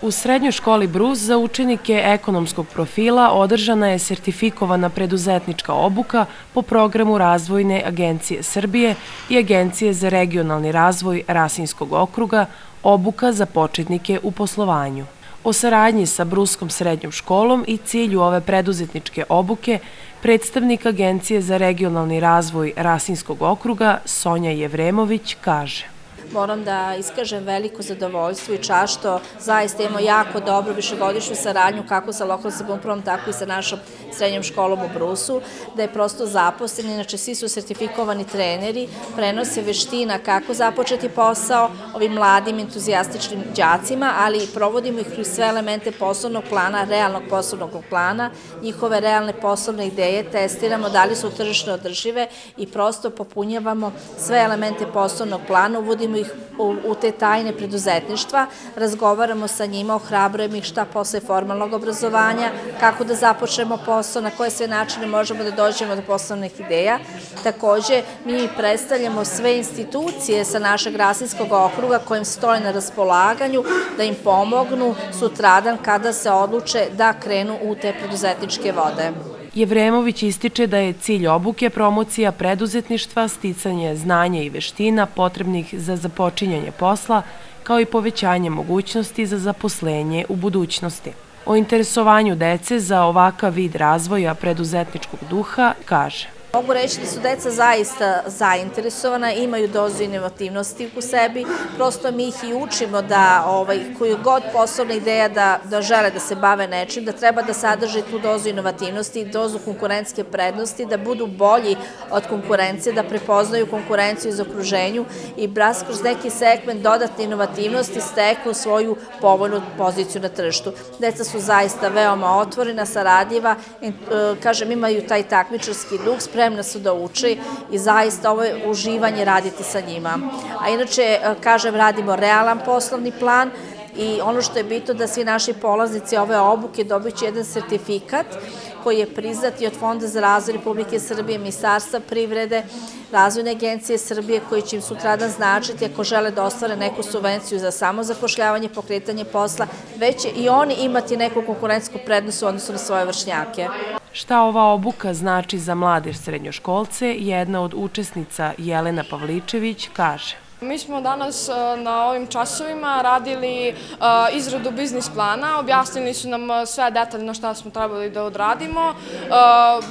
U srednjoj školi Brus za učenike ekonomskog profila održana je sertifikovana preduzetnička obuka po programu Razvojne agencije Srbije i Agencije za regionalni razvoj Rasinskog okruga, obuka za početnike u poslovanju. O saradnji sa Bruskom srednjom školom i cilju ove preduzetničke obuke predstavnik Agencije za regionalni razvoj Rasinskog okruga Sonja Jevremović kaže: Moram da iskažem veliko zadovoljstvo i čast što zaista imamo jako dobru višegodišnju saradnju kako sa lokalnom samoupravom, tako i sa našom srednjom školom u Brusu, da je prosto zaposleni, inače svi su sertifikovani treneri, prenose veština kako započeti posao ovim mladim entuzijastičnim đacima, ali i provodimo ih kroz sve elemente poslovnog plana, realnog poslovnog plana, njihove realne poslovne ideje, testiramo da li su tržišno održive i prosto popunjavamo sve elemente poslovnog plana, uvodimo ih u te tajne preduzetništva, razgovaramo sa njima, ohrabrujemo ih šta posle formalnog obrazovanja, kako da započnemo posao, na koje sve načine možemo da dođemo do poslovnih ideja. Takođe, mi predstavljamo sve institucije sa našeg Rasinskog okruga kojim stoje na raspolaganju da im pomognu sutradan kada se odluče da krenu u te preduzetničke vode. Jevremović ističe da je cilj obuke promocija preduzetništva, sticanje znanja i veština potrebnih za započinjanje posla, kao i povećanje mogućnosti za zaposlenje u budućnosti. O interesovanju dece za ovakav vid razvoja preduzetničkog duha kaže: Mogu reći da su deca zaista zainteresovana, imaju dozu inovativnosti u sebi, prosto mi ih i učimo da koju god poslovna ideja da žele da se bave nečim, da treba da sadrži tu dozu inovativnosti, dozu konkurentske prednosti, da budu bolji od konkurencije, da prepoznaju konkurenciju iz okruženju i kroz neki segment dodatne inovativnosti steknu svoju povoljnu poziciju na tržištu. Deca su zaista veoma otvorena, saradljiva, kažem, imaju taj takmičarski duh, spremna su da uči i zaista ovo je uživanje raditi sa njima. A inače, kažem, radimo realan poslovni plan i ono što je bitno da svi naši polaznici ove obuke dobit će jedan sertifikat koji je priznat i od Fonda za razvoj Republike Srbije, Ministarstva privrede, Razvojne agencije Srbije, koji će im sutradan značiti ako žele da ostvare neku subvenciju za samozapošljavanje, pokretanje posla, već će i oni imati neku konkurentsku prednost u odnosu na svoje vršnjake. Šta ova obuka znači za mlade srednjoškolce, jedna od učesnica Jelena Pavličević kaže: Mi smo danas na ovim časovima radili izradu biznis plana, objasnili su nam sve detaljno šta smo trebali da odradimo,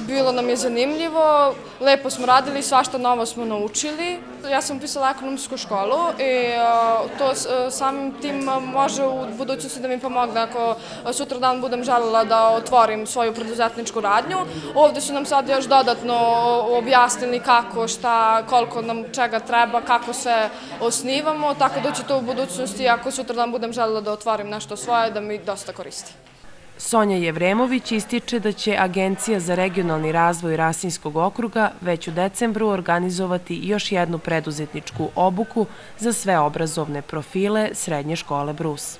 bilo nam je zanimljivo, lepo smo radili, svašta novo smo naučili. Ja sam upisala ekonomsku školu i to samim tim može u budućnosti da mi pomogne ako sutra dan budem želela da otvorim svoju preduzetničku radnju. Ovde su nam sad još dodatno objasnili kako, šta, koliko nam čega treba, kako se osnivamo, tako da će to u budućnosti, ako sutradan budem želela da otvorim nešto svoje, da mi dosta koristi. Sonja Jevremović ističe da će Agencija za regionalni razvoj Rasinskog okruga već u decembru organizovati još jednu preduzetničku obuku za sve obrazovne profile Srednje škole Brus.